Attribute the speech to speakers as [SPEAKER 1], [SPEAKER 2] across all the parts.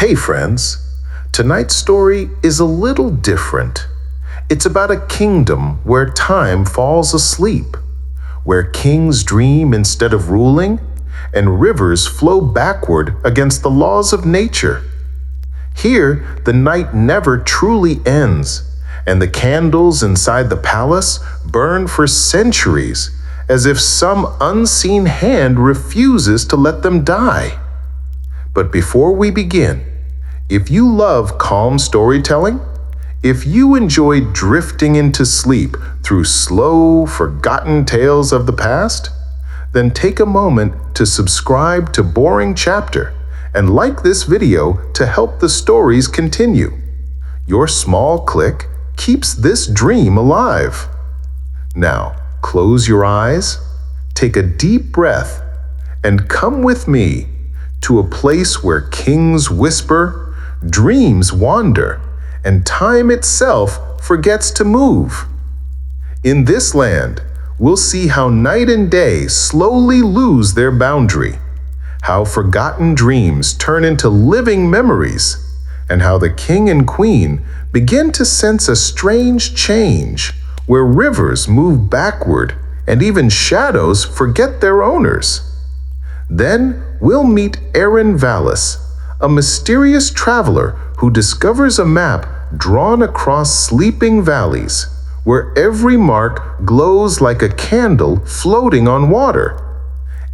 [SPEAKER 1] Hey friends, tonight's story is a little different. It's about a kingdom where time falls asleep, where kings dream instead of ruling, and rivers flow backward against the laws of nature. Here, the night never truly ends, and the candles inside the palace burn for centuries, as if some unseen hand refuses to let them die. But before we begin, if you love calm storytelling, if you enjoy drifting into sleep through slow, forgotten tales of the past, then take a moment to subscribe to Boring Chapter and like this video to help the stories continue. Your small click keeps this dream alive. Now, close your eyes, take a deep breath, and come with me to a place where kings whisper, dreams wander, and time itself forgets to move. In this land, we'll see how night and day slowly lose their boundary, how forgotten dreams turn into living memories, and how the king and queen begin to sense a strange change where rivers move backward and even shadows forget their owners. Then we'll meet Aren Valis, a mysterious traveler who discovers a map drawn across sleeping valleys, where every mark glows like a candle floating on water.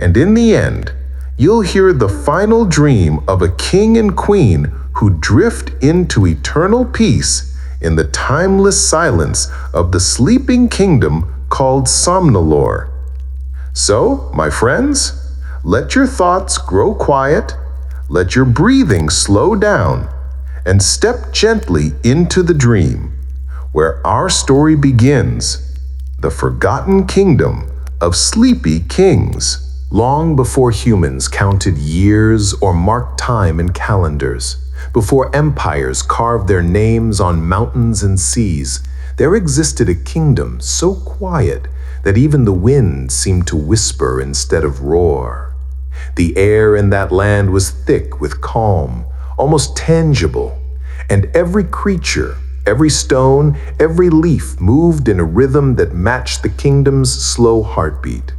[SPEAKER 1] And in the end, you'll hear the final dream of a king and queen who drift into eternal peace in the timeless silence of the sleeping kingdom called Somnolor. So, my friends, let your thoughts grow quiet, let your breathing slow down, and step gently into the dream, where our story begins, the forgotten kingdom of sleepy kings. Long before humans counted years or marked time in calendars, before empires carved their names on mountains and seas, there existed a kingdom so quiet that even the wind seemed to whisper instead of roar. The air in that land was thick with calm, almost tangible, and every creature, every stone, every leaf moved in a rhythm that matched the kingdom's slow heartbeat.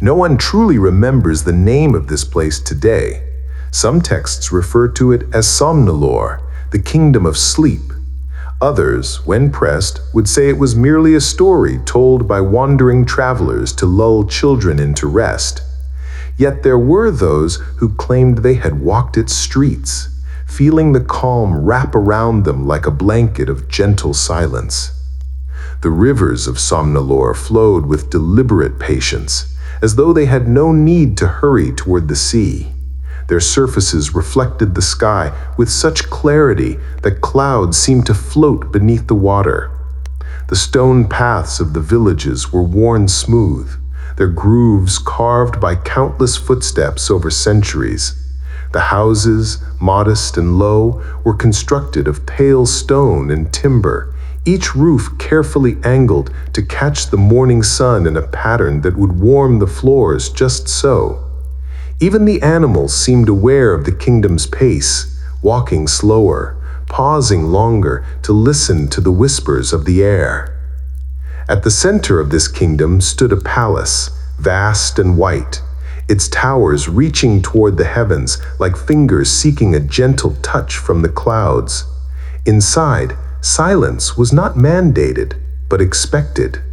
[SPEAKER 1] No one truly remembers the name of this place today. Some texts refer to it as Somnolor, the kingdom of sleep. Others, when pressed, would say it was merely a story told by wandering travelers to lull children into rest. Yet there were those who claimed they had walked its streets, feeling the calm wrap around them like a blanket of gentle silence. The rivers of Somnolor flowed with deliberate patience, as though they had no need to hurry toward the sea. Their surfaces reflected the sky with such clarity that clouds seemed to float beneath the water. The stone paths of the villages were worn smooth, their grooves carved by countless footsteps over centuries. The houses, modest and low, were constructed of pale stone and timber, each roof carefully angled to catch the morning sun in a pattern that would warm the floors just so. Even the animals seemed aware of the kingdom's pace, walking slower, pausing longer to listen to the whispers of the air. At the center of this kingdom stood a palace, vast and white, its towers reaching toward the heavens like fingers seeking a gentle touch from the clouds. Inside, silence was not mandated, but expected.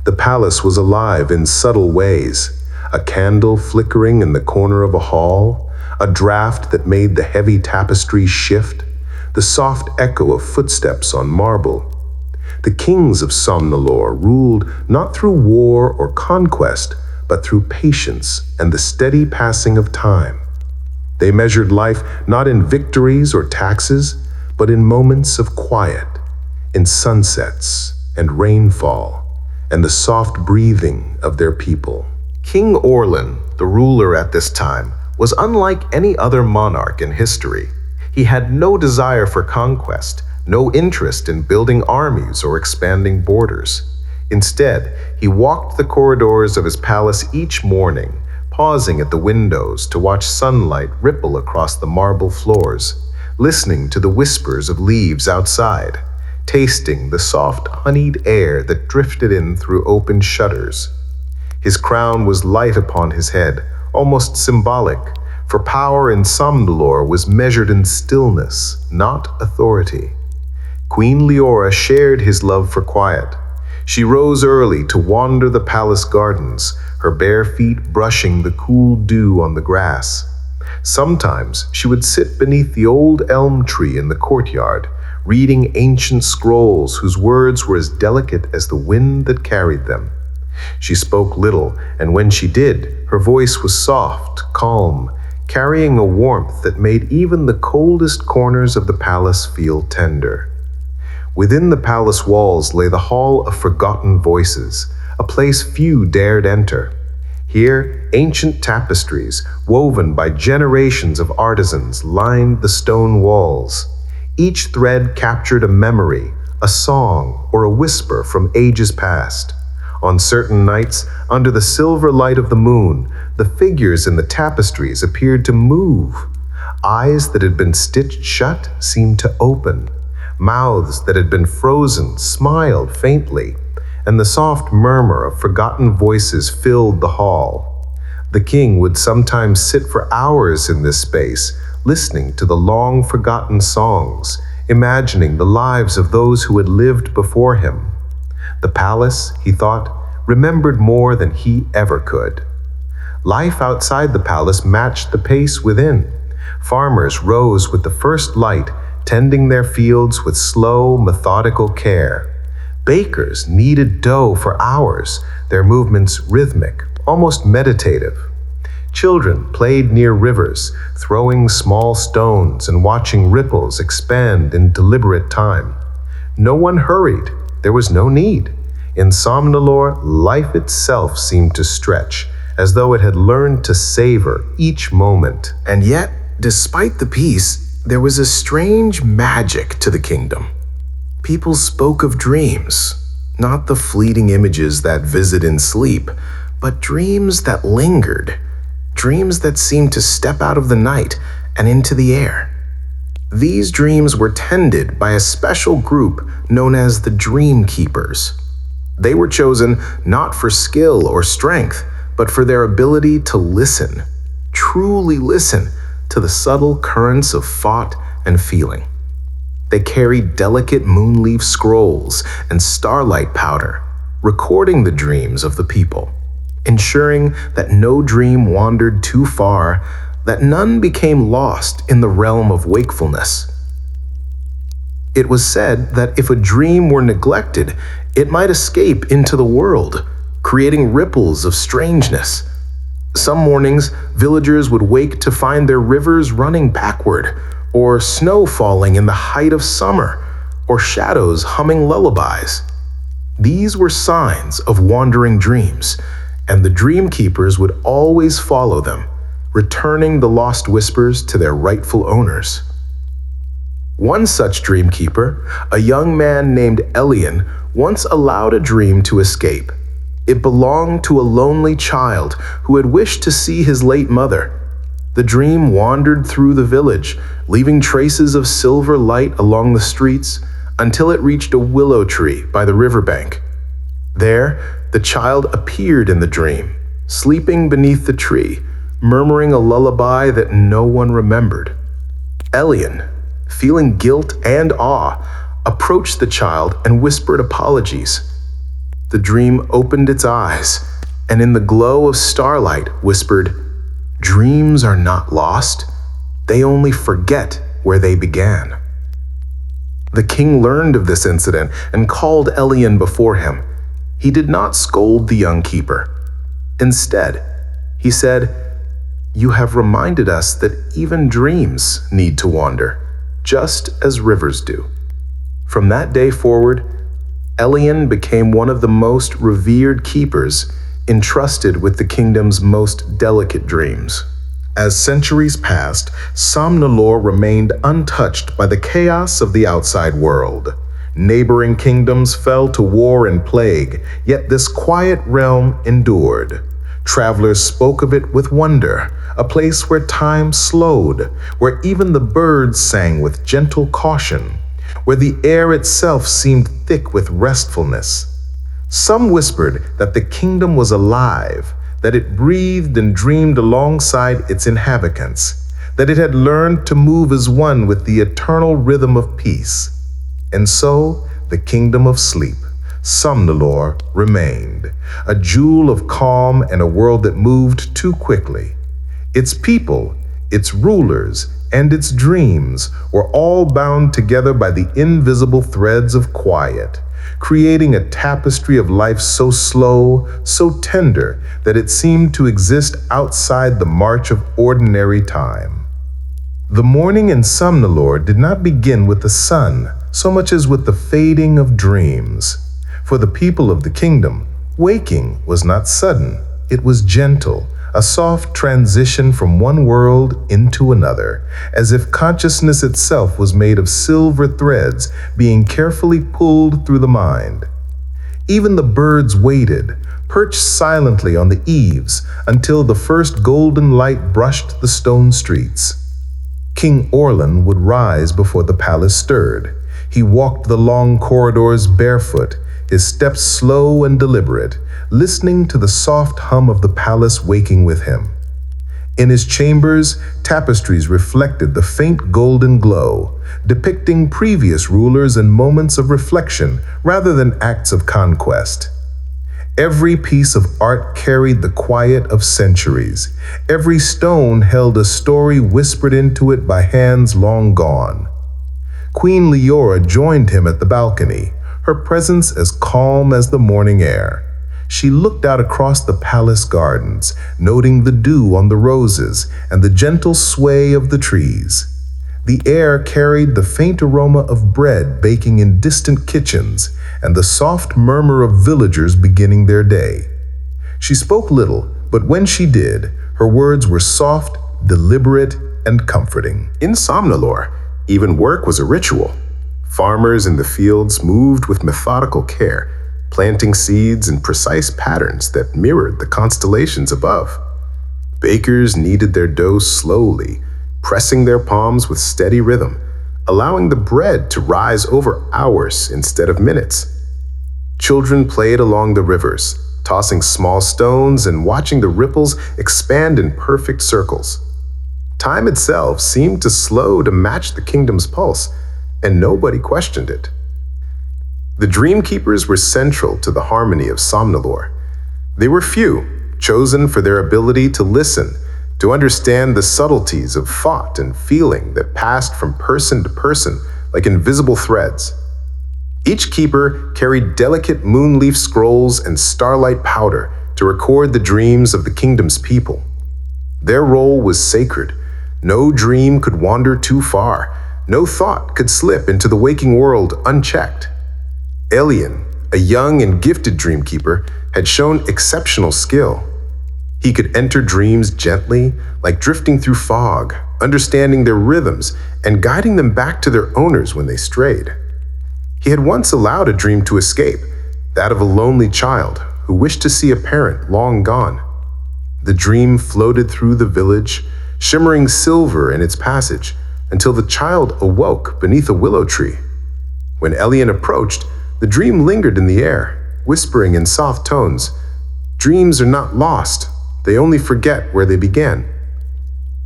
[SPEAKER 1] The palace was alive in subtle ways, a candle flickering in the corner of a hall, a draft that made the heavy tapestries shift, the soft echo of footsteps on marble. The kings of Somnolor ruled not through war or conquest, but through patience and the steady passing of time. They measured life not in victories or taxes, but in moments of quiet, in sunsets and rainfall, and the soft breathing of their people. King Orlan, the ruler at this time, was unlike any other monarch in history. He had no desire for conquest, no interest in building armies or expanding borders. Instead, he walked the corridors of his palace each morning, pausing at the windows to watch sunlight ripple across the marble floors, listening to the whispers of leaves outside, tasting the soft, honeyed air that drifted in through open shutters. His crown was light upon his head, almost symbolic, for power in Somnolor was measured in stillness, not authority. Queen Liora shared his love for quiet. She rose early to wander the palace gardens, her bare feet brushing the cool dew on the grass. Sometimes she would sit beneath the old elm tree in the courtyard, reading ancient scrolls whose words were as delicate as the wind that carried them. She spoke little, and when she did, her voice was soft, calm, carrying a warmth that made even the coldest corners of the palace feel tender. Within the palace walls lay the Hall of Forgotten Voices, a place few dared enter. Here, ancient tapestries, woven by generations of artisans, lined the stone walls. Each thread captured a memory, a song, or a whisper from ages past. On certain nights, under the silver light of the moon, the figures in the tapestries appeared to move. Eyes that had been stitched shut seemed to open. Mouths that had been frozen smiled faintly, and the soft murmur of forgotten voices filled the hall. The king would sometimes sit for hours in this space, listening to the long-forgotten songs, imagining the lives of those who had lived before him. The palace, he thought, remembered more than he ever could. Life outside the palace matched the pace within. Farmers rose with the first light, tending their fields with slow, methodical care. Bakers kneaded dough for hours, their movements rhythmic, almost meditative. Children played near rivers, throwing small stones and watching ripples expand in deliberate time. No one hurried. There was no need. In Somnolor, life itself seemed to stretch, as though it had learned to savor each moment. And yet, despite the peace, there was a strange magic to the kingdom. People spoke of dreams, not the fleeting images that visit in sleep, but dreams that lingered, dreams that seemed to step out of the night and into the air. These dreams were tended by a special group known as the Dream Keepers. They were chosen not for skill or strength, but for their ability to listen, truly listen, to the subtle currents of thought and feeling. They carried delicate moonleaf scrolls and starlight powder, recording the dreams of the people, ensuring that no dream wandered too far, that none became lost in the realm of wakefulness. It was said that if a dream were neglected, it might escape into the world, creating ripples of strangeness. Some mornings, villagers would wake to find their rivers running backward, or snow falling in the height of summer, or shadows humming lullabies. These were signs of wandering dreams, and the dream keepers would always follow them, returning the lost whispers to their rightful owners. One such dream keeper, a young man named Elian, once allowed a dream to escape. It belonged to a lonely child who had wished to see his late mother. The dream wandered through the village, leaving traces of silver light along the streets until it reached a willow tree by the riverbank. There, the child appeared in the dream, sleeping beneath the tree, murmuring a lullaby that no one remembered. Elian, feeling guilt and awe, approached the child and whispered apologies. The dream opened its eyes, and in the glow of starlight whispered, "Dreams are not lost. They only forget where they began." The king learned of this incident and called Elian before him. He did not scold the young keeper. Instead, he said, "You have reminded us that even dreams need to wander, just as rivers do." From that day forward, Elian became one of the most revered keepers, entrusted with the kingdom's most delicate dreams. As centuries passed, Somnolor remained untouched by the chaos of the outside world. Neighboring kingdoms fell to war and plague, yet this quiet realm endured. Travelers spoke of it with wonder, a place where time slowed, where even the birds sang with gentle caution, where the air itself seemed thick with restfulness. Some whispered that the kingdom was alive, that it breathed and dreamed alongside its inhabitants, that it had learned to move as one with the eternal rhythm of peace. And so, the kingdom of sleep, Somnolor, remained, a jewel of calm and a world that moved too quickly. Its people, its rulers, and its dreams were all bound together by the invisible threads of quiet, creating a tapestry of life so slow, so tender, that it seemed to exist outside the march of ordinary time. The morning in Somnolor did not begin with the sun, so much as with the fading of dreams. For the people of the kingdom, waking was not sudden, it was gentle, a soft transition from one world into another, as if consciousness itself was made of silver threads being carefully pulled through the mind. Even the birds waited, perched silently on the eaves until the first golden light brushed the stone streets. King Orlan would rise before the palace stirred. He walked the long corridors barefoot, his steps slow and deliberate, listening to the soft hum of the palace waking with him. In his chambers, tapestries reflected the faint golden glow, depicting previous rulers and moments of reflection rather than acts of conquest. Every piece of art carried the quiet of centuries. Every stone held a story whispered into it by hands long gone. Queen Liora joined him at the balcony, her presence as calm as the morning air. She looked out across the palace gardens, noting the dew on the roses and the gentle sway of the trees. The air carried the faint aroma of bread baking in distant kitchens and the soft murmur of villagers beginning their day. She spoke little, but when she did, her words were soft, deliberate, and comforting.
[SPEAKER 2] In Somnolor, even work was a ritual. Farmers in the fields moved with methodical care, planting seeds in precise patterns that mirrored the constellations above. Bakers kneaded their dough slowly, pressing their palms with steady rhythm, allowing the bread to rise over hours instead of minutes. Children played along the rivers, tossing small stones and watching the ripples expand in perfect circles. Time itself seemed to slow to match the kingdom's pulse, and nobody questioned it. The Dream Keepers were central to the harmony of Somnolor. They were few, chosen for their ability to listen, to understand the subtleties of thought and feeling that passed from person to person like invisible threads. Each keeper carried delicate moonleaf scrolls and starlight powder to record the dreams of the kingdom's people. Their role was sacred. No dream could wander too far. No thought could slip into the waking world unchecked. Elian, a young and gifted dreamkeeper, had shown exceptional skill. He could enter dreams gently, like drifting through fog, understanding their rhythms and guiding them back to their owners when they strayed. He had once allowed a dream to escape, that of a lonely child who wished to see a parent long gone. The dream floated through the village, shimmering silver in its passage, until the child awoke beneath a willow tree. When Elian approached, the dream lingered in the air, whispering in soft tones, "Dreams are not lost, they only forget where they began."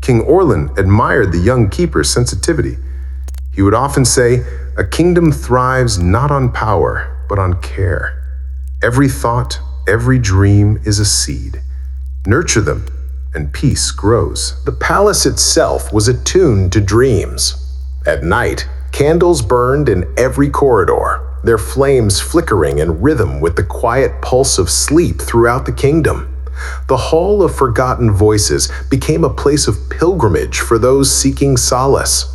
[SPEAKER 2] King Orlan admired the young keeper's sensitivity. He would often say, "A kingdom thrives not on power, but on care. Every thought, every dream is a seed. Nurture them, and peace grows." The palace itself was attuned to dreams. At night, candles burned in every corridor, their flames flickering in rhythm with the quiet pulse of sleep throughout the kingdom. The Hall of Forgotten Voices became a place of pilgrimage for those seeking solace.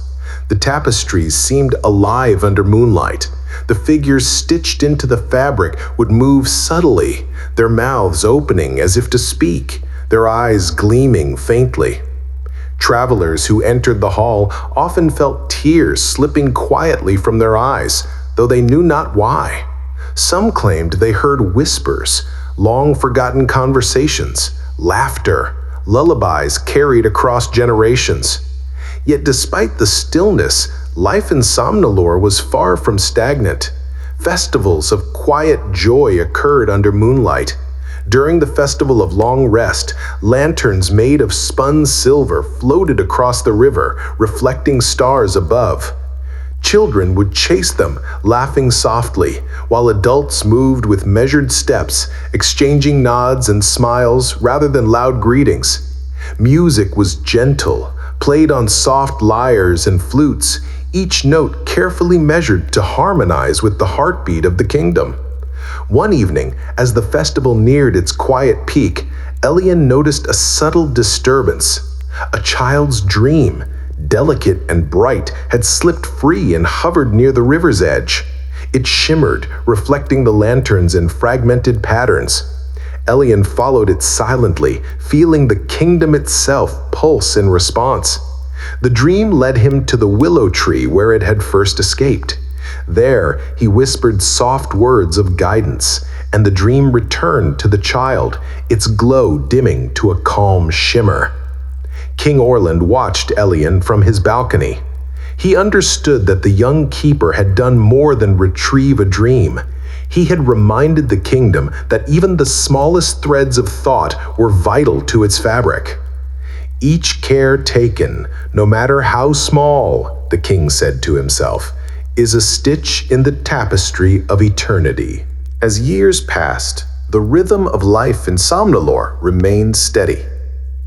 [SPEAKER 2] The tapestries seemed alive under moonlight. The figures stitched into the fabric would move subtly, their mouths opening as if to speak, their eyes gleaming faintly. Travelers who entered the hall often felt tears slipping quietly from their eyes, though they knew not why. Some claimed they heard whispers, long-forgotten conversations, laughter, lullabies carried across generations. Yet despite the stillness, life in Somnolor was far from stagnant. Festivals of quiet joy occurred under moonlight. During the Festival of Long Rest, lanterns made of spun silver floated across the river, reflecting stars above. Children would chase them, laughing softly, while adults moved with measured steps, exchanging nods and smiles rather than loud greetings. Music was gentle, played on soft lyres and flutes, each note carefully measured to harmonize with the heartbeat of the kingdom. One evening, as the festival neared its quiet peak, Elian noticed a subtle disturbance. A child's dream, delicate and bright, had slipped free and hovered near the river's edge. It shimmered, reflecting the lanterns in fragmented patterns. Elian followed it silently, feeling the kingdom itself pulse in response. The dream led him to the willow tree where it had first escaped. There, he whispered soft words of guidance, and the dream returned to the child, its glow dimming to a calm shimmer. King Orlan watched Elian from his balcony. He understood that the young keeper had done more than retrieve a dream. He had reminded the kingdom that even the smallest threads of thought were vital to its fabric. Each care taken, no matter how small, the king said to himself, is a stitch in the tapestry of eternity. As years passed, the rhythm of life in Somnolor remained steady.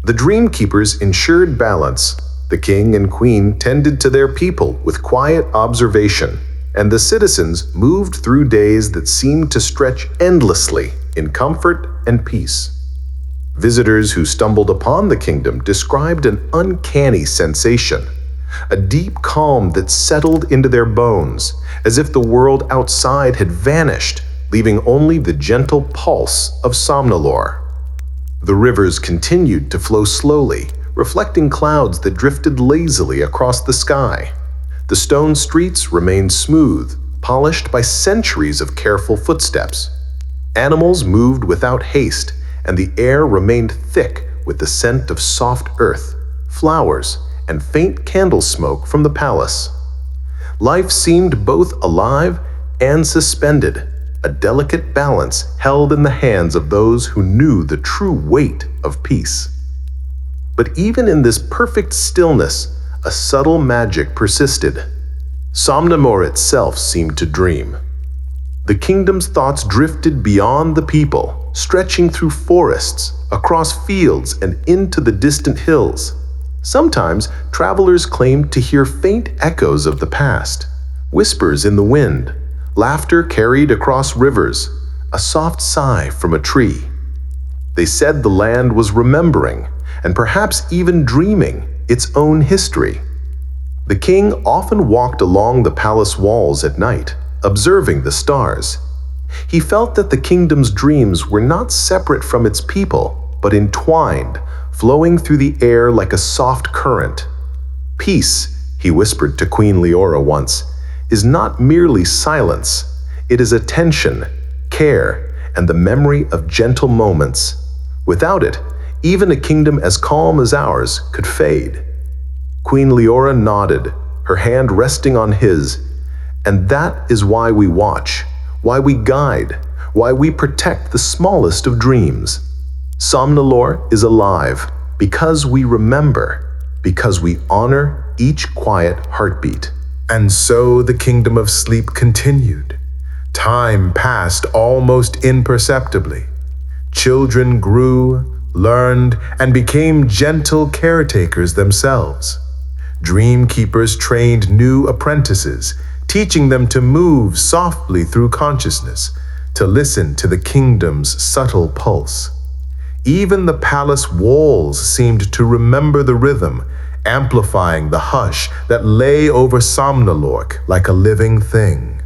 [SPEAKER 2] The Dreamkeepers ensured balance. The king and queen tended to their people with quiet observation, and the citizens moved through days that seemed to stretch endlessly in comfort and peace. Visitors who stumbled upon the kingdom described an uncanny sensation, a deep calm that settled into their bones, as if the world outside had vanished, leaving only the gentle pulse of Somnolor. The rivers continued to flow slowly, reflecting clouds that drifted lazily across the sky. The stone streets remained smooth, polished by centuries of careful footsteps. Animals moved without haste, and the air remained thick with the scent of soft earth, flowers, and faint candle smoke from the palace. Life seemed both alive and suspended, a delicate balance held in the hands of those who knew the true weight of peace. But even in this perfect stillness, a subtle magic persisted. Somnolor itself seemed to dream. The kingdom's thoughts drifted beyond the people, stretching through forests, across fields, and into the distant hills. Sometimes, travelers claimed to hear faint echoes of the past, whispers in the wind, laughter carried across rivers, a soft sigh from a tree. They said the land was remembering, and perhaps even dreaming, its own history. The king often walked along the palace walls at night, observing the stars. He felt that the kingdom's dreams were not separate from its people, but entwined, flowing through the air like a soft current. Peace, he whispered to Queen Liora once, is not merely silence. It is attention, care, and the memory of gentle moments. Without it, even a kingdom as calm as ours could fade. Queen Liora nodded, her hand resting on his. And that is why we watch, why we guide, why we protect the smallest of dreams. Somnolor is alive because we remember, because we honor each quiet heartbeat.
[SPEAKER 1] And so the kingdom of sleep continued. Time passed almost imperceptibly. Children grew, learned, and became gentle caretakers themselves. Dream keepers trained new apprentices, teaching them to move softly through consciousness, to listen to the kingdom's subtle pulse. Even the palace walls seemed to remember the rhythm, amplifying the hush that lay over Somnolor like a living thing.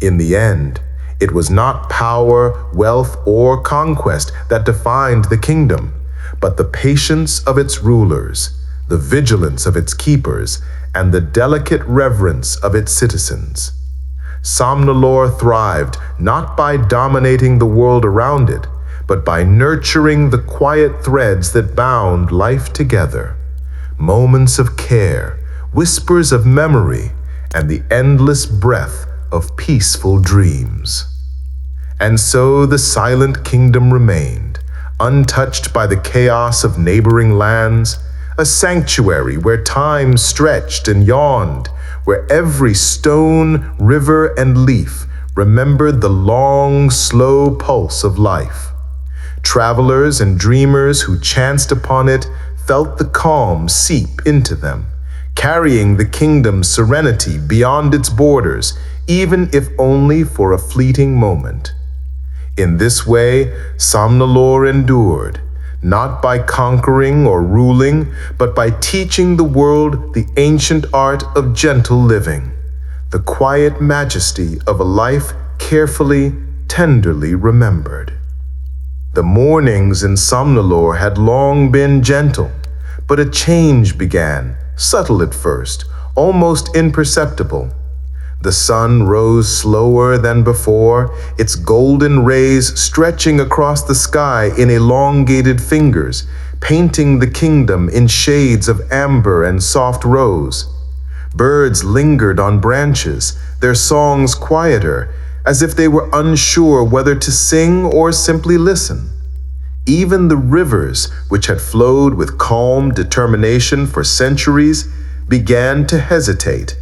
[SPEAKER 1] In the end, it was not power, wealth, or conquest that defined the kingdom, but the patience of its rulers, the vigilance of its keepers, and the delicate reverence of its citizens. Somnolor thrived not by dominating the world around it, but by nurturing the quiet threads that bound life together. Moments of care, whispers of memory, and the endless breath of peaceful dreams. And so the silent kingdom remained, untouched by the chaos of neighboring lands, a sanctuary where time stretched and yawned, where every stone, river, and leaf remembered the long, slow pulse of life. Travelers and dreamers who chanced upon it felt the calm seep into them, carrying the kingdom's serenity beyond its borders, even if only for a fleeting moment. In this way, Somnolor endured, not by conquering or ruling, but by teaching the world the ancient art of gentle living, the quiet majesty of a life carefully, tenderly remembered. The mornings in Somnolor had long been gentle, but a change began, subtle at first, almost imperceptible. The sun rose slower than before, its golden rays stretching across the sky in elongated fingers, painting the kingdom in shades of amber and soft rose. Birds lingered on branches, their songs quieter, as if they were unsure whether to sing or simply listen. Even the rivers, which had flowed with calm determination for centuries, began to hesitate.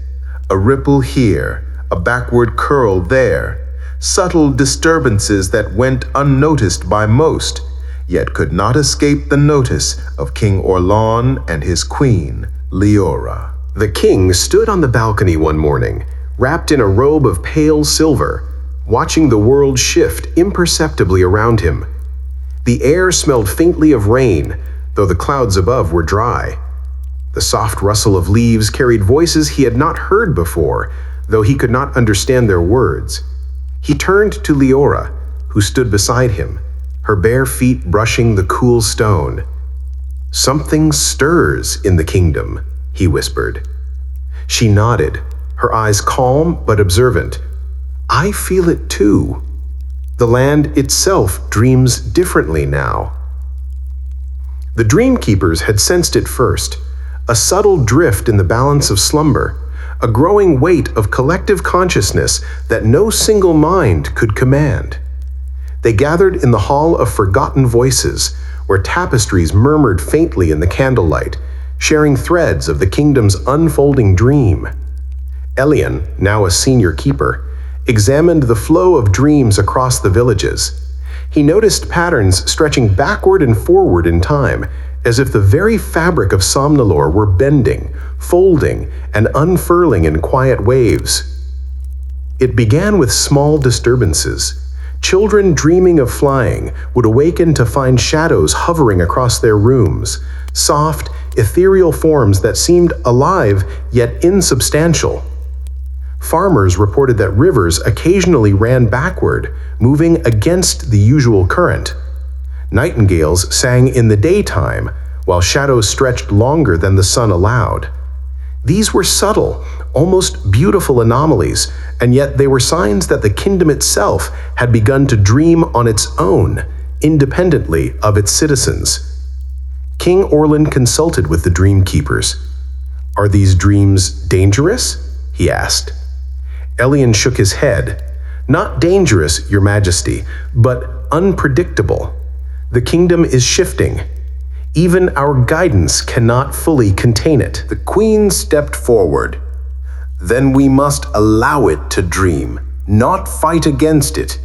[SPEAKER 1] A ripple here, a backward curl there, subtle disturbances that went unnoticed by most, yet could not escape the notice of King Orlan and his queen, Liora.
[SPEAKER 2] The king stood on the balcony one morning, wrapped in a robe of pale silver, watching the world shift imperceptibly around him. The air smelled faintly of rain, though the clouds above were dry. The soft rustle of leaves carried voices he had not heard before, though he could not understand their words. He turned to Liora, who stood beside him, her bare feet brushing the cool stone. "Something stirs in the kingdom," he whispered. She nodded, her eyes calm but observant. "I feel it too. The land itself dreams differently now." The dreamkeepers had sensed it first, a subtle drift in the balance of slumber, a growing weight of collective consciousness that no single mind could command. They gathered in the Hall of Forgotten Voices, where tapestries murmured faintly in the candlelight, sharing threads of the kingdom's unfolding dream. Elian, now a senior keeper, examined the flow of dreams across the villages. He noticed patterns stretching backward and forward in time, as if the very fabric of Somnolor were bending, folding, and unfurling in quiet waves. It began with small disturbances. Children dreaming of flying would awaken to find shadows hovering across their rooms, soft, ethereal forms that seemed alive yet insubstantial. Farmers reported that rivers occasionally ran backward, moving against the usual current. Nightingales sang in the daytime, while shadows stretched longer than the sun allowed. These were subtle, almost beautiful anomalies, and yet they were signs that the kingdom itself had begun to dream on its own, independently of its citizens. King Orlan consulted with the dream keepers. "Are these dreams dangerous?" he asked. Elian shook his head. "Not dangerous, Your Majesty, but unpredictable. The kingdom is shifting. Even our guidance cannot fully contain it."
[SPEAKER 1] The queen stepped forward. "Then we must allow it to dream, not fight against it.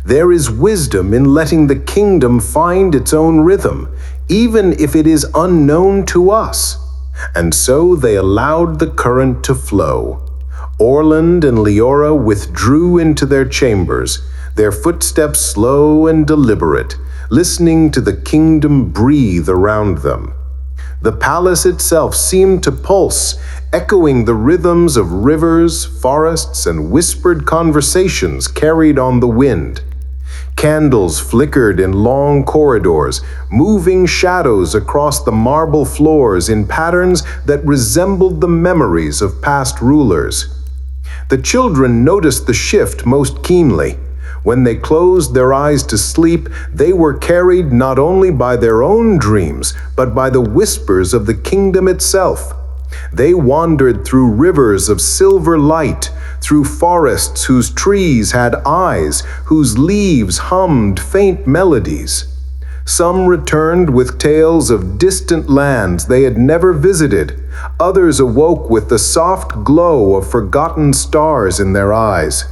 [SPEAKER 1] There is wisdom in letting the kingdom find its own rhythm, even if it is unknown to us." And so they allowed the current to flow. Orlan and Liora withdrew into their chambers, their footsteps slow and deliberate, listening to the kingdom breathe around them. The palace itself seemed to pulse, echoing the rhythms of rivers, forests, and whispered conversations carried on the wind. Candles flickered in long corridors, moving shadows across the marble floors in patterns that resembled the memories of past rulers. The children noticed the shift most keenly.
[SPEAKER 2] When they closed their eyes to sleep, they were carried not only by their own dreams, but by the whispers of the kingdom itself. They wandered through rivers of silver light, through forests whose trees had eyes, whose leaves hummed faint melodies. Some returned with tales of distant lands they had never visited. Others awoke with the soft glow of forgotten stars in their eyes.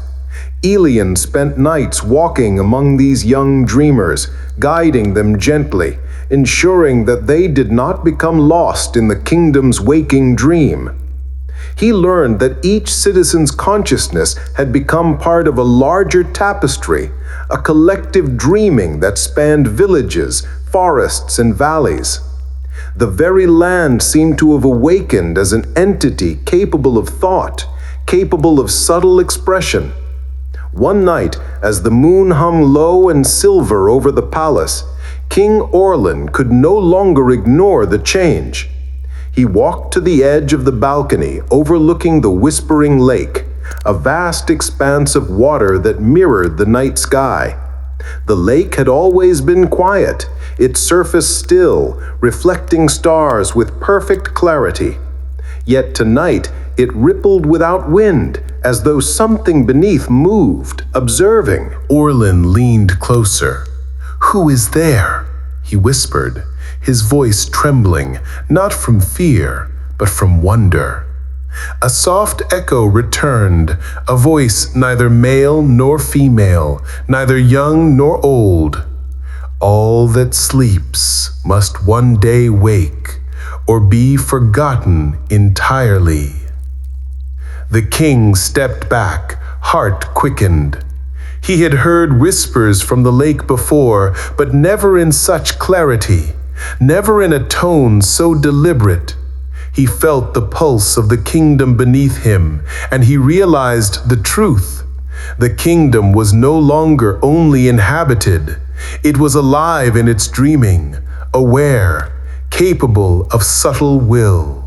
[SPEAKER 2] Elian spent nights walking among these young dreamers, guiding them gently, ensuring that they did not become lost in the kingdom's waking dream. He learned that each citizen's consciousness had become part of a larger tapestry, a collective dreaming that spanned villages, forests, and valleys. The very land seemed to have awakened as an entity capable of thought, capable of subtle expression. One night, as the moon hung low and silver over the palace, King Orlan could no longer ignore the change. He walked to the edge of the balcony overlooking the whispering lake, a vast expanse of water that mirrored the night sky. The lake had always been quiet, its surface still, reflecting stars with perfect clarity. Yet tonight it rippled without wind, as though something beneath moved, observing.
[SPEAKER 1] Orlan leaned closer. "Who is there?" he whispered, his voice trembling, not from fear, but from wonder. A soft echo returned, a voice neither male nor female, neither young nor old. "All that sleeps must one day wake, or be forgotten entirely." The king stepped back, heart quickened. He had heard whispers from the lake before, but never in such clarity, never in a tone so deliberate. He felt the pulse of the kingdom beneath him, and he realized the truth. The kingdom was no longer only inhabited, it was alive in its dreaming, aware, capable of subtle will.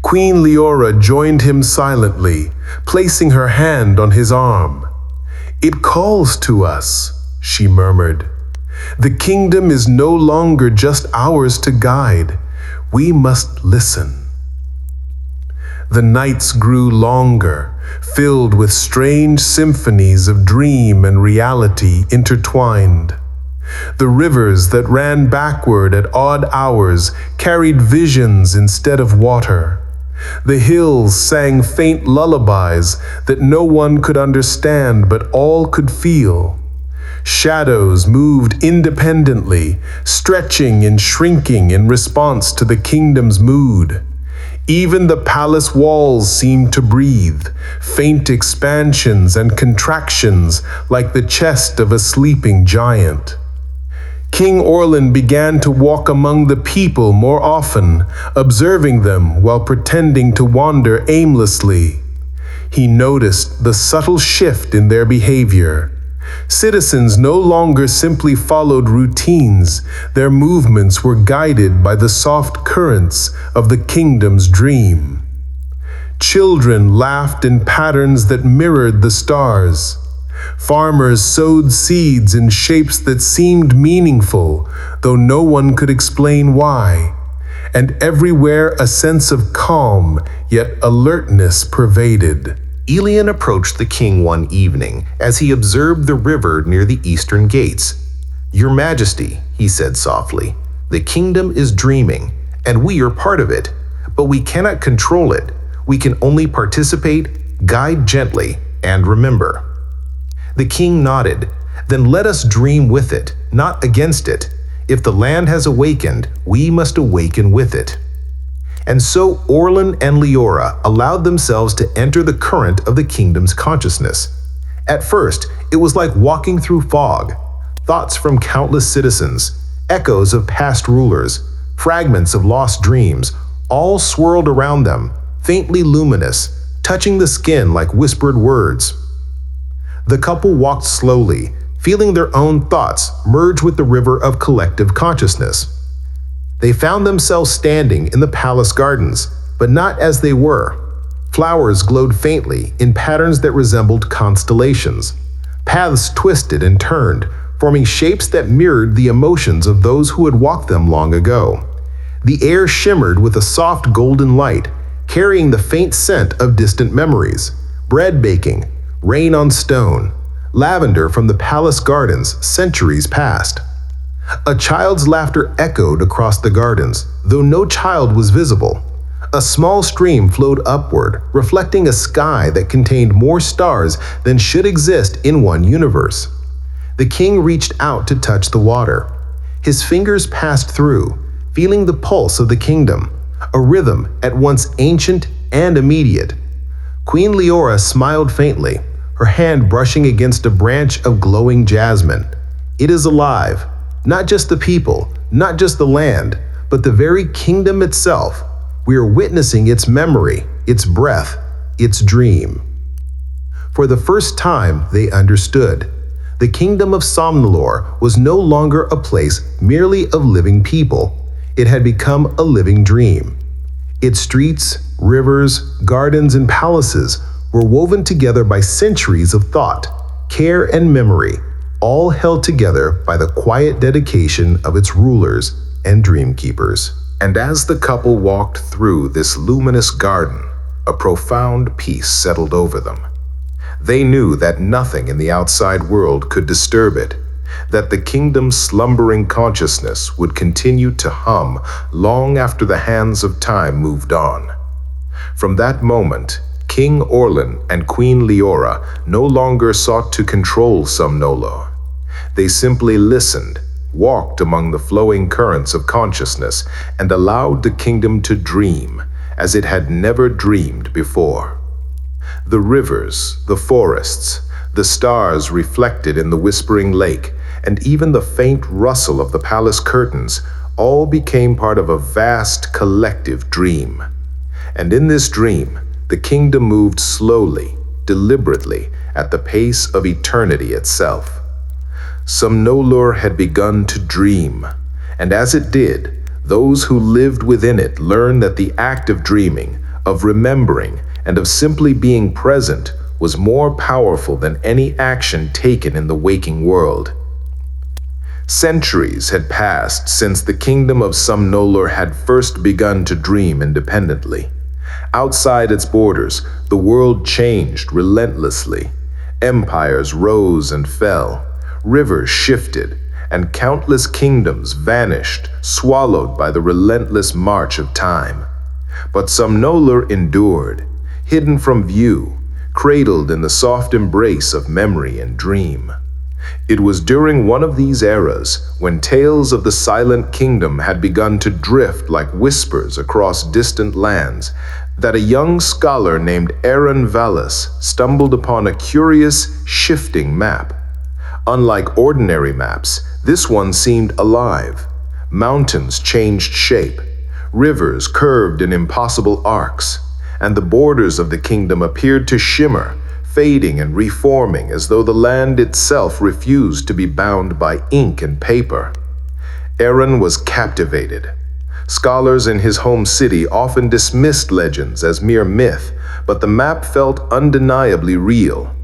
[SPEAKER 1] Queen Liora joined him silently, placing her hand on his arm. "It calls to us," she murmured. "The kingdom is no longer just ours to guide. We must listen." The nights grew longer, filled with strange symphonies of dream and reality intertwined. The rivers that ran backward at odd hours carried visions instead of water. The hills sang faint lullabies that no one could understand but all could feel. Shadows moved independently, stretching and shrinking in response to the kingdom's mood. Even the palace walls seemed to breathe, faint expansions and contractions like the chest of a sleeping giant. King Orlan began to walk among the people more often, observing them while pretending to wander aimlessly. He noticed the subtle shift in their behavior. Citizens no longer simply followed routines, their movements were guided by the soft currents of the kingdom's dream. Children laughed in patterns that mirrored the stars. Farmers sowed seeds in shapes that seemed meaningful, though no one could explain why. And everywhere a sense of calm, yet alertness pervaded.
[SPEAKER 2] Elian approached the king one evening as he observed the river near the eastern gates. "Your Majesty," he said softly, "the kingdom is dreaming, and we are part of it. But we cannot control it. We can only participate, guide gently, and remember." The king nodded. "Then let us dream with it, not against it. If the land has awakened, we must awaken with it." And so Orlan and Liora allowed themselves to enter the current of the kingdom's consciousness. At first, it was like walking through fog. Thoughts from countless citizens, echoes of past rulers, fragments of lost dreams, all swirled around them, faintly luminous, touching the skin like whispered words. The couple walked slowly, feeling their own thoughts merge with the river of collective consciousness. They found themselves standing in the palace gardens, but not as they were. Flowers glowed faintly in patterns that resembled constellations.
[SPEAKER 1] Paths twisted and turned, forming shapes that mirrored the emotions of those who had walked them long ago. The air shimmered with a soft golden light, carrying the faint scent of distant memories. Bread baking, rain on stone, lavender from the palace gardens centuries past. A child's laughter echoed across the gardens, though no child was visible. A small stream flowed upward, reflecting a sky that contained more stars than should exist in one universe. The king reached out to touch the water. His fingers passed through, feeling the pulse of the kingdom, a rhythm at once ancient and immediate. Queen Liora smiled faintly, her hand brushing against a branch of glowing jasmine. It is alive, not just the people, not just the land, but the very kingdom itself. We are witnessing its memory, its breath, its dream. For the first time, they understood. The kingdom of Somnolor was no longer a place merely of living people. It had become a living dream. Its streets, rivers, gardens, and palaces were woven together by centuries of thought, care, and memory, all held together by the quiet dedication of its rulers and dream keepers. And as the couple walked through this luminous garden, a profound peace settled over them. They knew that nothing in the outside world could disturb it, that the kingdom's slumbering consciousness would continue to hum long after the hands of time moved on. From that moment, King Orlan and Queen Liora no longer sought to control Somnolor. They simply listened, walked among the flowing currents of consciousness, and allowed the kingdom to dream as it had never dreamed before. The rivers, the forests, the stars reflected in the whispering lake, and even the faint rustle of the palace curtains all became part of a vast collective dream. And in this dream, the kingdom moved slowly, deliberately, at the pace of eternity itself. Somnolor had begun to dream, and as it did, those who lived within it learned that the act of dreaming, of remembering, and of simply being present was more powerful than any action taken in the waking world. Centuries had passed since the kingdom of Somnolor had first begun to dream independently. Outside its borders, the world changed relentlessly. Empires rose and fell, rivers shifted, and countless kingdoms vanished, swallowed by the relentless march of time. But Somnolor endured, hidden from view, cradled in the soft embrace of memory and dream. It was during one of these eras, when tales of the silent kingdom had begun to drift like whispers across distant lands, that a young scholar named Aren Valis stumbled upon a curious, shifting map. Unlike ordinary maps, this one seemed alive. Mountains changed shape, rivers curved in impossible arcs, and the borders of the kingdom appeared to shimmer, fading and reforming as though the land itself refused to be bound by ink and paper. Aren was captivated. Scholars in his home city often dismissed legends as mere myth, but the map felt undeniably real.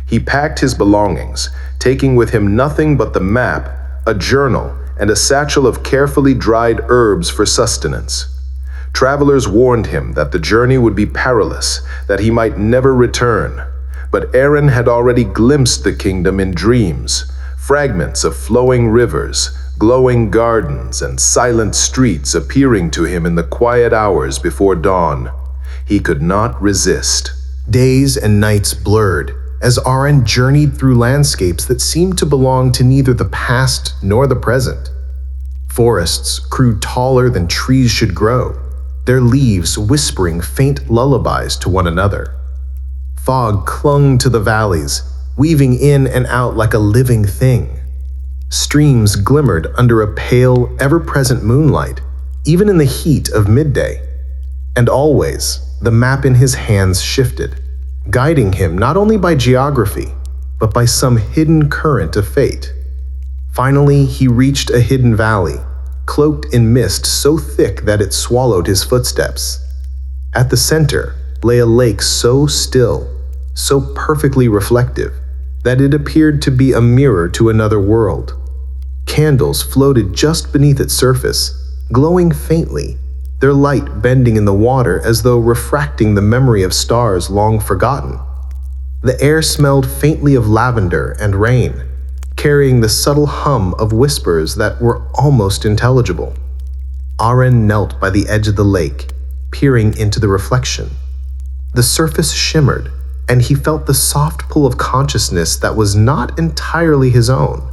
[SPEAKER 1] He packed his belongings, taking with him nothing but the map, a journal, and a satchel of carefully dried herbs for sustenance. Travelers warned him that the journey would be perilous, that he might never return. But Aren had already glimpsed the kingdom in dreams, fragments of flowing rivers, glowing gardens, and silent streets appearing to him in the quiet hours before dawn. He could not resist. Days and nights blurred as Aren journeyed through landscapes that seemed to belong to neither the past nor the present. Forests grew taller than trees should grow, their leaves whispering faint lullabies to one another. Fog clung to the valleys, weaving in and out like a living thing. Streams glimmered under a pale, ever-present moonlight, even in the heat of midday. And always, the map in his hands shifted, guiding him not only by geography, but by some hidden current of fate. Finally, he reached a hidden valley, cloaked in mist so thick that it swallowed his footsteps. At the center lay a lake so still, so perfectly reflective,
[SPEAKER 2] that it appeared to be a mirror to another world. Candles floated just beneath its surface, glowing faintly, their light bending in the water as though refracting the memory of stars long forgotten. The air smelled faintly of lavender and rain, carrying the subtle hum of whispers that were almost intelligible. Aren knelt by the edge of the lake, peering into the reflection. The surface shimmered, and he felt the soft pull of consciousness that was not entirely his own.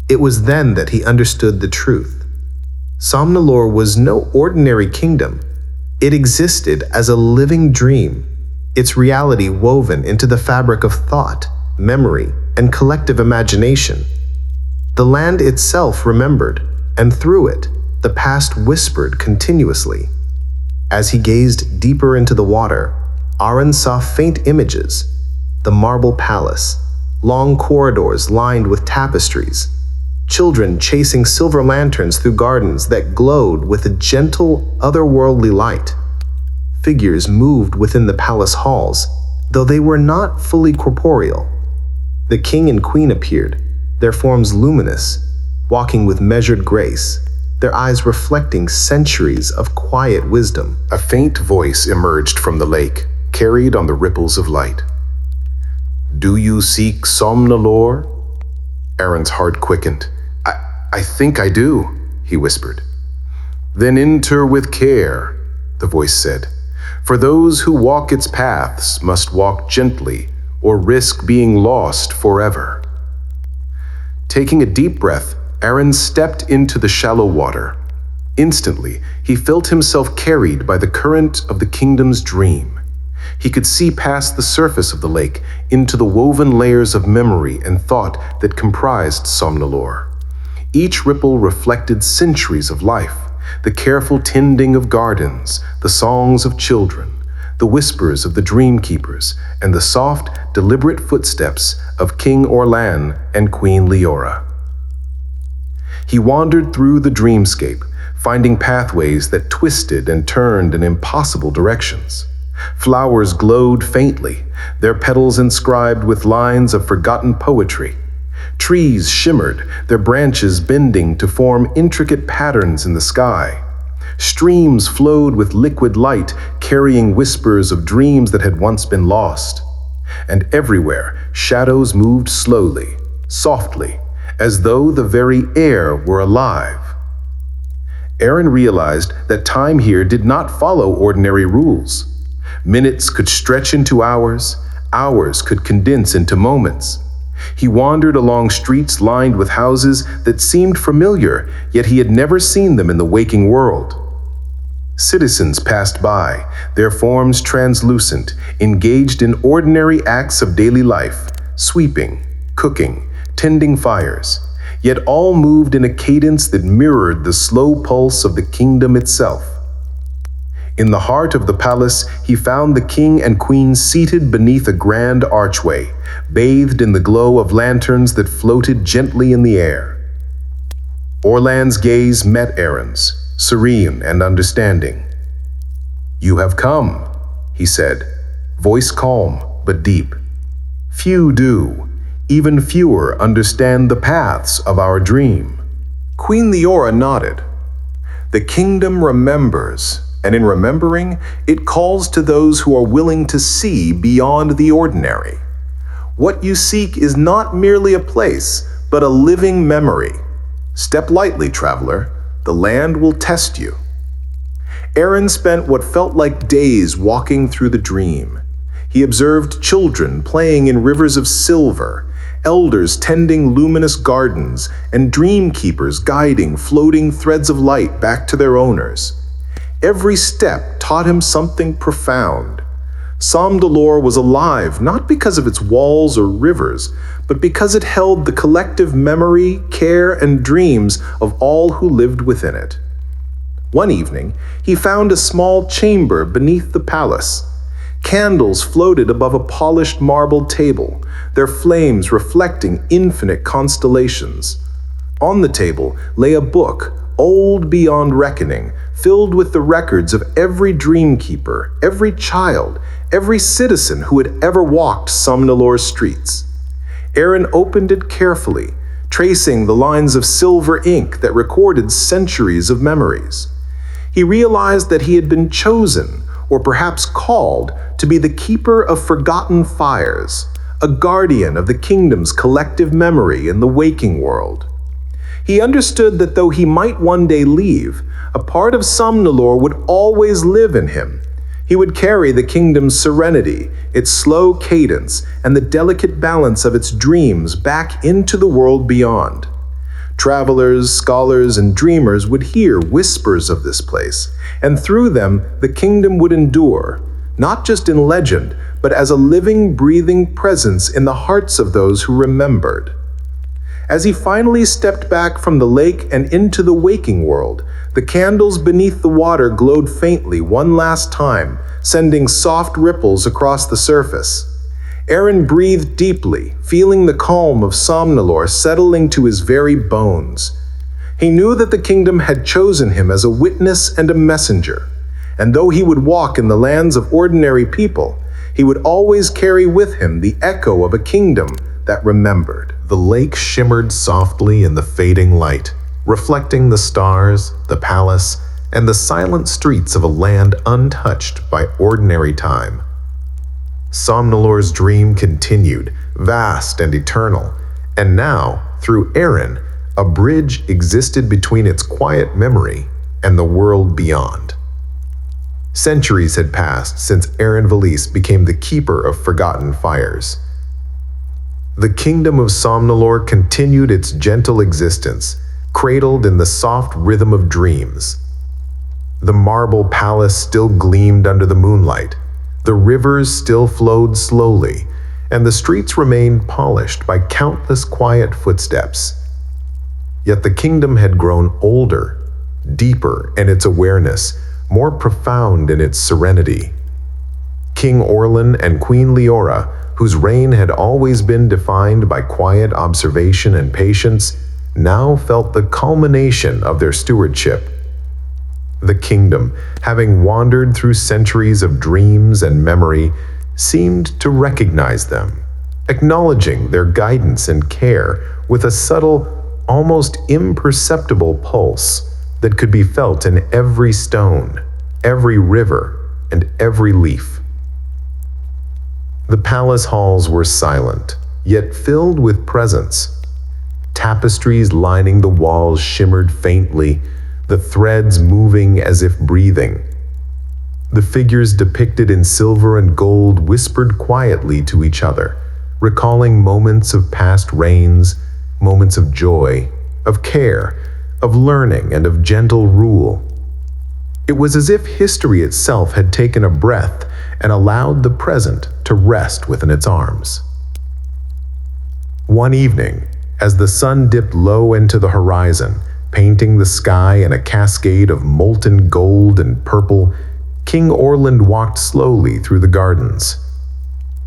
[SPEAKER 2] It was then that he understood the truth. Somnolor was no ordinary kingdom. It existed as a living dream, its reality woven into the fabric of thought, memory, and collective imagination. The land itself remembered, and through it, the past whispered continuously. As he gazed deeper into the water, Aren saw faint images: the marble palace, long corridors lined with tapestries, children chasing silver lanterns through gardens that glowed with a gentle, otherworldly light. Figures moved within the palace halls, though they were not fully corporeal. The king and queen appeared, their forms luminous, walking with measured grace, their eyes reflecting centuries of quiet wisdom.
[SPEAKER 1] A faint voice emerged from the lake, carried on the ripples of light. "Do you seek Somnolor?" Aren's heart quickened. I think I do," he whispered. "Then enter with care," the voice said. "For those who walk its paths must walk gently or risk being lost forever." Taking a deep breath, Aren stepped into the shallow water. Instantly, he felt himself carried by the current of the kingdom's dream. He could see past the surface of the lake into the woven layers of memory and thought that comprised Somnolor. Each ripple reflected centuries of life, the careful tending of gardens, the songs of children, the whispers of the dream keepers, and the soft, deliberate footsteps of King Orlan and Queen Liora. He wandered through the dreamscape, finding pathways that twisted and turned in impossible directions. Flowers glowed faintly, their petals inscribed with lines of forgotten poetry. Trees shimmered, their branches bending to form intricate patterns in the sky. Streams flowed with liquid light, carrying whispers of dreams that had once been lost. And everywhere, shadows moved slowly, softly, as though the very air were alive. Aren realized that time here did not follow ordinary rules. Minutes could stretch into hours, hours could condense into moments. He wandered along streets lined with houses that seemed familiar, yet he had never seen them in the waking world. Citizens passed by, their forms translucent, engaged in ordinary acts of daily life, sweeping, cooking, tending fires, yet all moved in a cadence that mirrored the slow pulse of the kingdom itself. In the heart of the palace, he found the king and queen seated beneath a grand archway, bathed in the glow of lanterns that floated gently in the air. Orlan's gaze met Aren's, serene and understanding. "You have come," he said, voice calm but deep. "Few do, even fewer understand the paths of our dream." Queen Liora nodded. "The kingdom remembers, and in remembering, it calls to those who are willing to see beyond the ordinary. What you seek is not merely a place, but a living memory. Step lightly, traveler. The land will test you." Aren spent what felt like days walking through the dream. He observed children playing in rivers of silver, elders tending luminous gardens, and dream keepers guiding floating threads of light back to their owners. Every step taught him something profound. Somnolor was alive not because of its walls or rivers, but because it held the collective memory, care, and dreams of all who lived within it. One evening, he found a small chamber beneath the palace. Candles floated above a polished marble table, their flames reflecting infinite constellations. On the table lay a book, old beyond reckoning, filled with the records of every dreamkeeper, every child, every citizen who had ever walked Somnolor's streets. Aren opened it carefully, tracing the lines of silver ink that recorded centuries of memories. He realized that he had been chosen, or perhaps called, to be the keeper of forgotten fires, a guardian of the kingdom's collective memory in the waking world. He understood that though he might one day leave, a part of Somnolor would always live in him. He would carry the kingdom's serenity, its slow cadence, and the delicate balance of its dreams back into the world beyond. Travelers, scholars, and dreamers would hear whispers of this place, and through them the kingdom would endure, not just in legend, but as a living, breathing presence in the hearts of those who remembered. As he finally stepped back from the lake and into the waking world, the candles beneath the water glowed faintly one last time, sending soft ripples across the surface. Aren breathed deeply, feeling the calm of Somnolor settling to his very bones. He knew that the kingdom had chosen him as a witness and a messenger, and though he would walk in the lands of ordinary people, he would always carry with him the echo of a kingdom that remembered.
[SPEAKER 2] The lake shimmered softly in the fading light, reflecting the stars, the palace, and the silent streets of a land untouched by ordinary time. Somnolor's dream continued, vast and eternal, and now, through Aren, a bridge existed between its quiet memory and the world beyond. Centuries had passed since Aren Valis became the keeper of forgotten fires. The kingdom of Somnolor continued its gentle existence, cradled in the soft rhythm of dreams. The marble palace still gleamed under the moonlight, the rivers still flowed slowly, and the streets remained polished by countless quiet footsteps. Yet the kingdom had grown older, deeper in its awareness, more profound in its serenity. King Orlan and Queen Liora, whose reign had always been defined by quiet observation and patience, now felt the culmination of their stewardship. The kingdom, having wandered through centuries of dreams and memory, seemed to recognize them, acknowledging their guidance and care with a subtle, almost imperceptible pulse that could be felt in every stone, every river, and every leaf. The palace halls were silent, yet filled with presence. Tapestries lining the walls shimmered faintly, the threads moving as if breathing. The figures depicted in silver and gold whispered quietly to each other, recalling moments of past reigns, moments of joy, of care, of learning, and of gentle rule. It was as if history itself had taken a breath and allowed the present to rest within its arms. One evening, as the sun dipped low into the horizon, painting the sky in a cascade of molten gold and purple, King Orlan walked slowly through the gardens.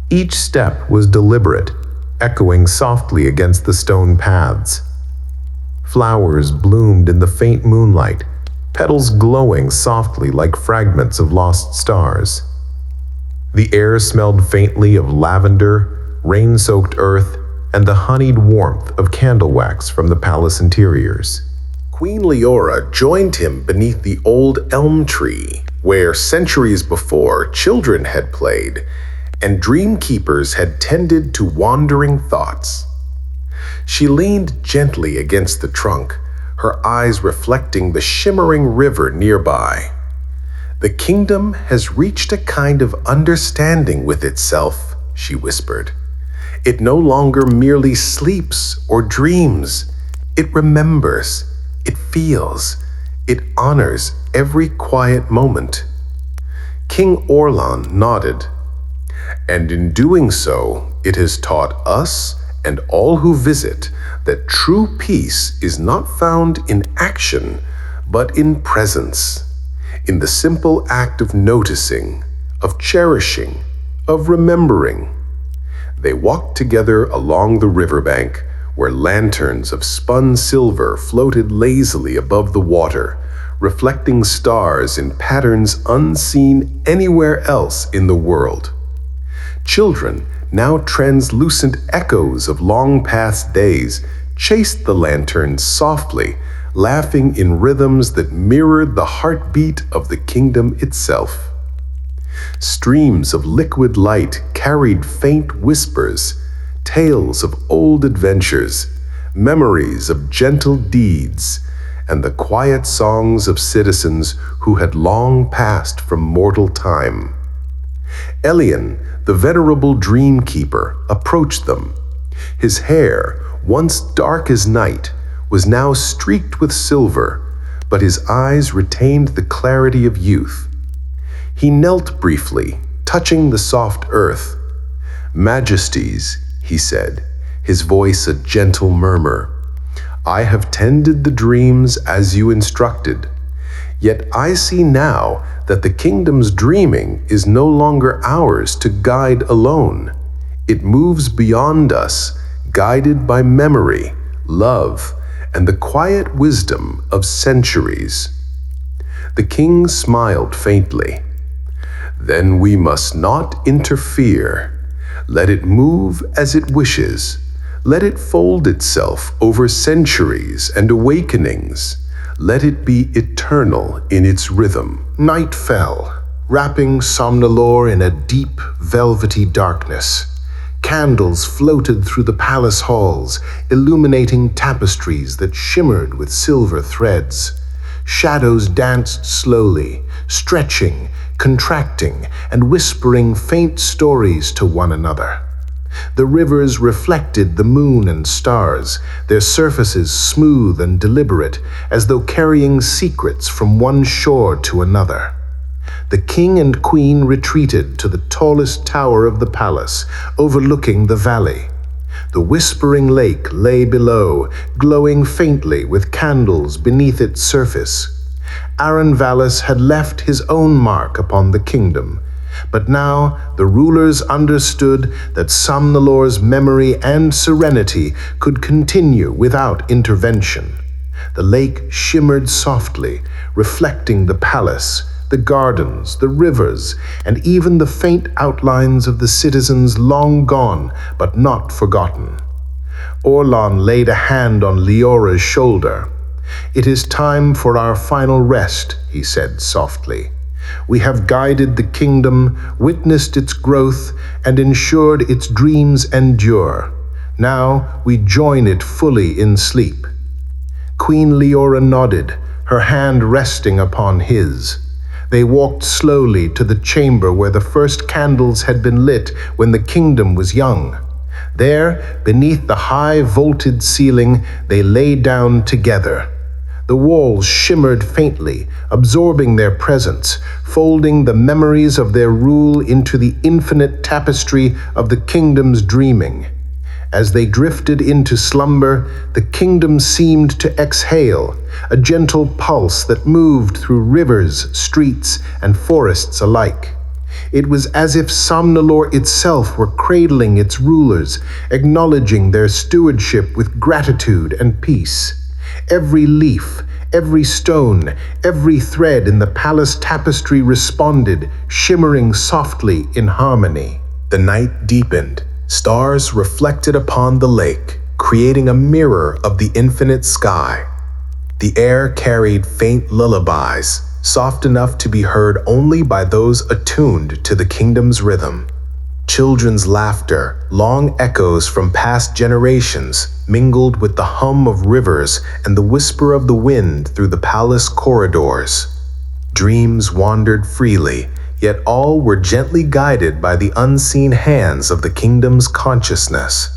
[SPEAKER 2] Each step was deliberate, echoing softly against the stone paths. Flowers bloomed in the faint moonlight, petals glowing softly like fragments of lost stars. The air smelled faintly of lavender, rain-soaked earth, and the honeyed warmth of candle wax from the palace interiors. Queen Liora joined him beneath the old elm tree, where centuries before children had played, and dream keepers had tended to wandering thoughts. She leaned gently against the trunk, her eyes reflecting the shimmering river nearby. "The kingdom has reached a kind of understanding with itself," she whispered. "It no longer merely sleeps or dreams. It remembers, it feels, it honors every quiet moment." King Orlan nodded. "And in doing so, it has taught us and all who visit that true peace is not found in action, but in presence, in the simple act of noticing, of cherishing, of remembering." They walked together along the riverbank, where lanterns of spun silver floated lazily above the water, reflecting stars in patterns unseen anywhere else in the world. Children, now translucent echoes of long-past days, chased the lanterns softly, laughing in rhythms that mirrored the heartbeat of the kingdom itself. Streams of liquid light carried faint whispers, tales of old adventures, memories of gentle deeds, and the quiet songs of citizens who had long passed from mortal time. Elian, the venerable dreamkeeper, approached them. His hair, once dark as night, was now streaked with silver, but his eyes retained the clarity of youth. He knelt briefly, touching the soft earth. "Majesties," he said, his voice a gentle murmur, "I have tended the dreams as you instructed. Yet I see now that the kingdom's dreaming is no longer ours to guide alone. It moves beyond us, guided by memory, love, and the quiet wisdom of centuries." The king smiled faintly. "Then we must not interfere. Let it move as it wishes. Let it fold itself over centuries and awakenings. Let it be eternal in its rhythm." Night fell, wrapping Somnolor in a deep, velvety darkness. Candles floated through the palace halls, illuminating tapestries that shimmered with silver threads. Shadows danced slowly, stretching, contracting, and whispering faint stories to one another. The rivers reflected the moon and stars, their surfaces smooth and deliberate, as though carrying secrets from one shore to another. The king and queen retreated to the tallest tower of the palace, overlooking the valley. The whispering lake lay below, glowing faintly with candles beneath its surface. Aren Valis had left his own mark upon the kingdom, but now the rulers understood that Somnolor's memory and serenity could continue without intervention. The lake shimmered softly, reflecting the palace, the gardens, the rivers, and even the faint outlines of the citizens long gone but not forgotten. Orlan laid a hand on Liora's shoulder. "It is time for our final rest," he said softly. "We have guided the kingdom, witnessed its growth, and ensured its dreams endure. Now we join it fully in sleep." Queen Liora nodded, her hand resting upon his. They walked slowly to the chamber where the first candles had been lit when the kingdom was young. There, beneath the high vaulted ceiling, they lay down together. The walls shimmered faintly, absorbing their presence, folding the memories of their rule into the infinite tapestry of the kingdom's dreaming. As they drifted into slumber, the kingdom seemed to exhale, a gentle pulse that moved through rivers, streets, and forests alike. It was as if Somnolor itself were cradling its rulers, acknowledging their stewardship with gratitude and peace. Every leaf, every stone, every thread in the palace tapestry responded, shimmering softly in harmony. The night deepened. Stars reflected upon the lake, creating a mirror of the infinite sky. The air carried faint lullabies, soft enough to be heard only by those attuned to the kingdom's rhythm. Children's laughter, long echoes from past generations, mingled with the hum of rivers and the whisper of the wind through the palace corridors. Dreams wandered freely, yet all were gently guided by the unseen hands of the kingdom's consciousness.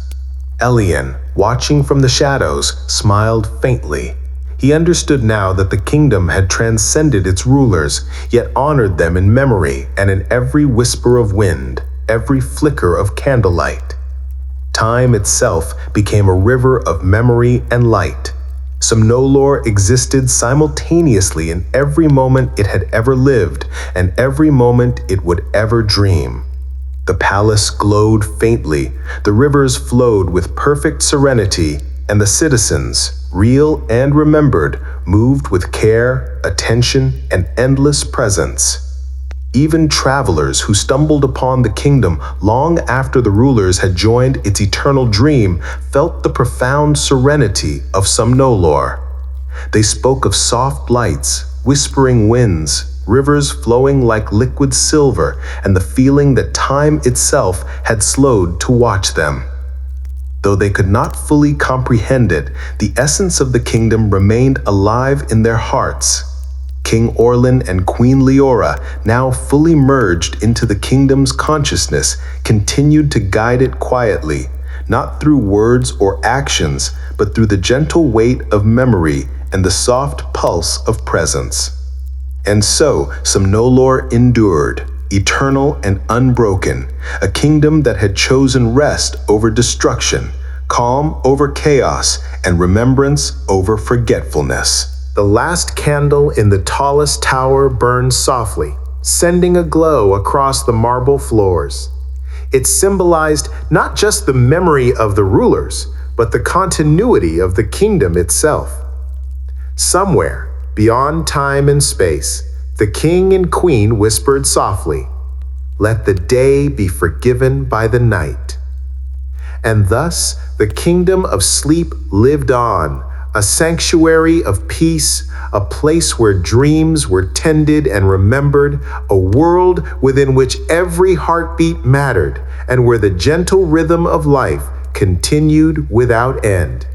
[SPEAKER 2] Elian, watching from the shadows, smiled faintly. He understood now that the kingdom had transcended its rulers, yet honored them in memory and in every whisper of wind, every flicker of candlelight. Time itself became a river of memory and light. Somnolor existed simultaneously in every moment it had ever lived and every moment it would ever dream. The palace glowed faintly, the rivers flowed with perfect serenity, and the citizens, real and remembered, moved with care, attention, and endless presence. Even travelers who stumbled upon the kingdom long after the rulers had joined its eternal dream felt the profound serenity of Somnolor. They spoke of soft lights, whispering winds, rivers flowing like liquid silver, and the feeling that time itself had slowed to watch them. Though they could not fully comprehend it, the essence of the kingdom remained alive in their hearts. King Orlan and Queen Liora, now fully merged into the kingdom's consciousness, continued to guide it quietly, not through words or actions, but through the gentle weight of memory and the soft pulse of presence. And so Somnolor endured, eternal and unbroken, a kingdom that had chosen rest over destruction, calm over chaos, and remembrance over forgetfulness. The last candle in the tallest tower burned softly, sending a glow across the marble floors. It symbolized not just the memory of the rulers, but the continuity of the kingdom itself. Somewhere, beyond time and space, the king and queen whispered softly, "Let the day be forgiven by the night." And thus, the kingdom of sleep lived on, a sanctuary of peace, a place where dreams were tended and remembered, a world within which every heartbeat mattered, and where the gentle rhythm of life continued without end.